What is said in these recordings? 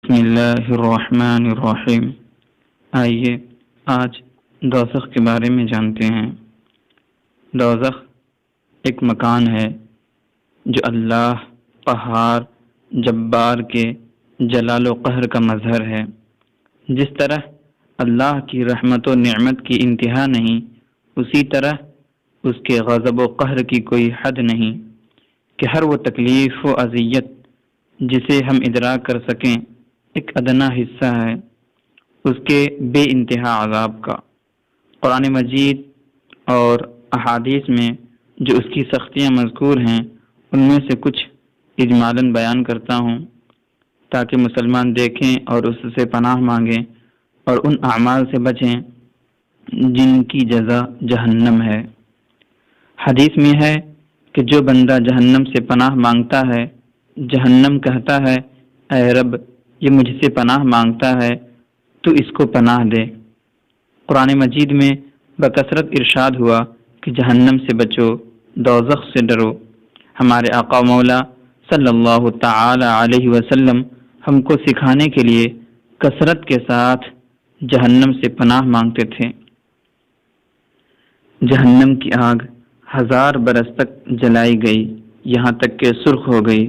بسم اللہ الرحمن الرحیم۔ آئیے آج دوزخ کے بارے میں جانتے ہیں۔ دوزخ ایک مکان ہے جو اللہ قہار جبار کے جلال و قہر کا مظہر ہے۔ جس طرح اللہ کی رحمت و نعمت کی انتہا نہیں، اسی طرح اس کے غضب و قہر کی کوئی حد نہیں کہ ہر وہ تکلیف و اذیت جسے ہم ادراک کر سکیں ایک ادنا حصہ ہے اس کے بے انتہا عذاب کا۔ قرآن مجید اور احادیث میں جو اس کی سختیاں مذکور ہیں ان میں سے کچھ اجمالاً بیان کرتا ہوں تاکہ مسلمان دیکھیں اور اس سے پناہ مانگیں اور ان اعمال سے بچیں جن کی جزا جہنم ہے۔ حدیث میں ہے کہ جو بندہ جہنم سے پناہ مانگتا ہے، جہنم کہتا ہے اے رب یہ مجھ سے پناہ مانگتا ہے تو اس کو پناہ دے۔ قرآن مجید میں بکثرت ارشاد ہوا کہ جہنم سے بچو، دوزخ سے ڈرو۔ ہمارے آقا مولا صلی اللہ تعالی علیہ وسلم ہم کو سکھانے کے لیے کثرت کے ساتھ جہنم سے پناہ مانگتے تھے۔ جہنم کی آگ 1000 برس تک جلائی گئی، یہاں تک کہ سرخ ہو گئی،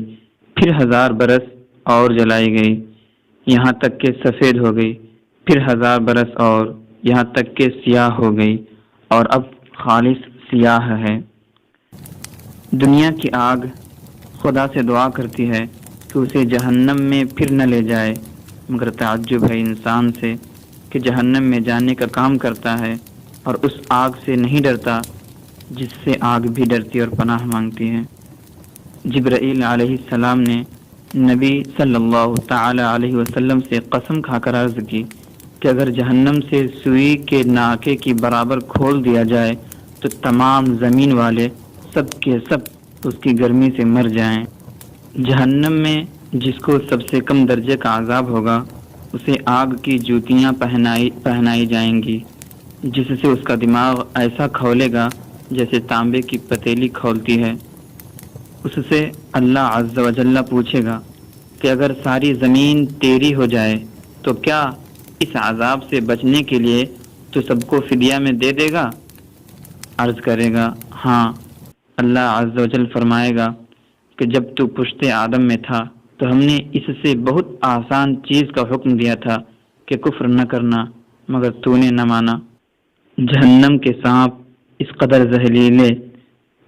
پھر 1000 برس اور جلائی گئی، یہاں تک کہ سفید ہو گئی، پھر 1000 برس اور یہاں تک کہ سیاہ ہو گئی، اور اب خالص سیاہ ہے۔ دنیا کی آگ خدا سے دعا کرتی ہے کہ اسے جہنم میں پھر نہ لے جائے، مگر تعجب ہے انسان سے کہ جہنم میں جانے کا کام کرتا ہے اور اس آگ سے نہیں ڈرتا جس سے آگ بھی ڈرتی اور پناہ مانگتی ہے۔ جبرائیل علیہ السلام نے نبی صلی اللہ تعالی علیہ وسلم سے قسم کھا کر عرض کی کہ اگر جہنم سے سوئی کے ناکے کی برابر کھول دیا جائے تو تمام زمین والے سب کے سب اس کی گرمی سے مر جائیں۔ جہنم میں جس کو سب سے کم درجے کا عذاب ہوگا اسے آگ کی جوتیاں پہنائی جائیں گی جس سے اس کا دماغ ایسا کھولے گا جیسے تانبے کی پتیلی کھولتی ہے۔ اس سے اللہ عز و جل پوچھے گا کہ اگر ساری زمین تیری ہو جائے تو کیا اس عذاب سے بچنے کے لیے تو سب کو فدیہ میں دے دے گا؟ عرض کرے گا ہاں۔ اللہ عز و جل فرمائے گا کہ جب تو پشت آدم میں تھا تو ہم نے اس سے بہت آسان چیز کا حکم دیا تھا کہ کفر نہ کرنا، مگر تو نے نہ مانا۔ جہنم کے سانپ اس قدر زہریلے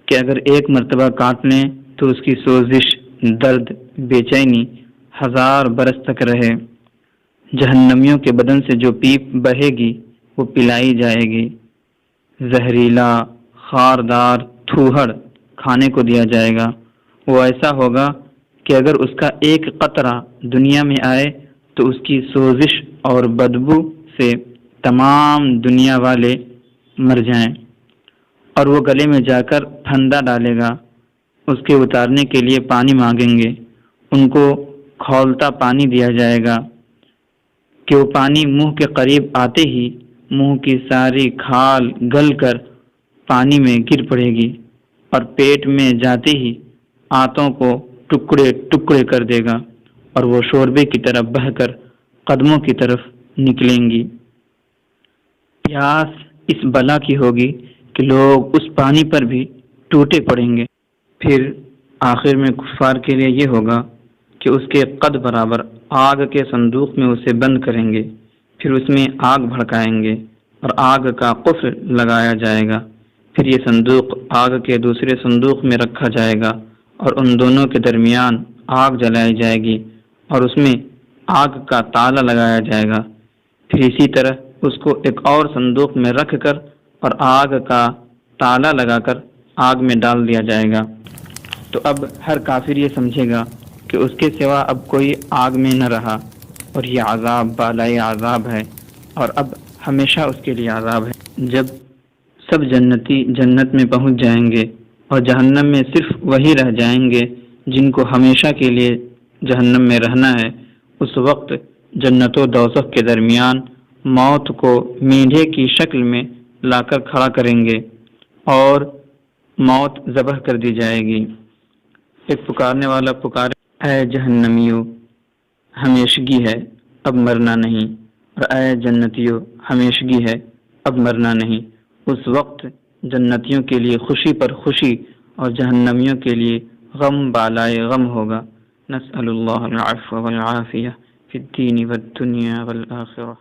کہ اگر ایک مرتبہ کاٹ لیں تو اس کی سوزش، درد، بے چینی 1000 برس تک رہے۔ جہنمیوں کے بدن سے جو پیپ بہے گی وہ پلائی جائے گی۔ زہریلا خاردار تھوہڑ کھانے کو دیا جائے گا۔ وہ ایسا ہوگا کہ اگر اس کا ایک قطرہ دنیا میں آئے تو اس کی سوزش اور بدبو سے تمام دنیا والے مر جائیں، اور وہ گلے میں جا کر پھندا ڈالے گا۔ اس کے اتارنے کے لیے پانی مانگیں گے، ان کو کھولتا پانی دیا جائے گا کہ وہ پانی منہ کے قریب آتے ہی منہ کی ساری کھال گل کر پانی میں گر پڑے گی، اور پیٹ میں جاتے ہی آنتوں کو ٹکڑے ٹکڑے کر دے گا، اور وہ شوربے کی طرف بہہ کر قدموں کی طرف نکلیں گی۔ پیاس اس بلا کی ہوگی کہ لوگ اس پانی پر بھی ٹوٹے پڑیں گے۔ پھر آخر میں کفار کے لیے یہ ہوگا کہ اس کے قد برابر آگ کے صندوق میں اسے بند کریں گے، پھر اس میں آگ بھڑکائیں گے اور آگ کا قفل لگایا جائے گا، پھر یہ صندوق آگ کے دوسرے صندوق میں رکھا جائے گا اور ان دونوں کے درمیان آگ جلائی جائے گی اور اس میں آگ کا تالا لگایا جائے گا، پھر اسی طرح اس کو ایک اور صندوق میں رکھ کر اور آگ کا تالا لگا کر آگ میں ڈال دیا جائے گا۔ تو اب ہر کافر یہ سمجھے گا کہ اس کے سوا اب کوئی آگ میں نہ رہا، اور یہ عذاب بالائے عذاب ہے، اور اب ہمیشہ اس کے لیے عذاب ہے۔ جب سب جنتی جنت میں پہنچ جائیں گے اور جہنم میں صرف وہی رہ جائیں گے جن کو ہمیشہ کے لیے جہنم میں رہنا ہے، اس وقت جنت و دوزخ کے درمیان موت کو میڈھے کی شکل میں لا کر کھڑا کریں گے اور موت ذبح کر دی جائے گی۔ ایک پکارنے والا پکارے اے جہنمیو، ہمیشگی ہے اب مرنا نہیں، اور اے جنتیوں ہمیشگی ہے اب مرنا نہیں۔ اس وقت جنتیوں کے لیے خوشی پر خوشی اور جہنمیوں کے لیے غم بالائے غم ہوگا۔ نسأل اللہ العفو والعافیہ فی الدین والدنیا والآخرہ۔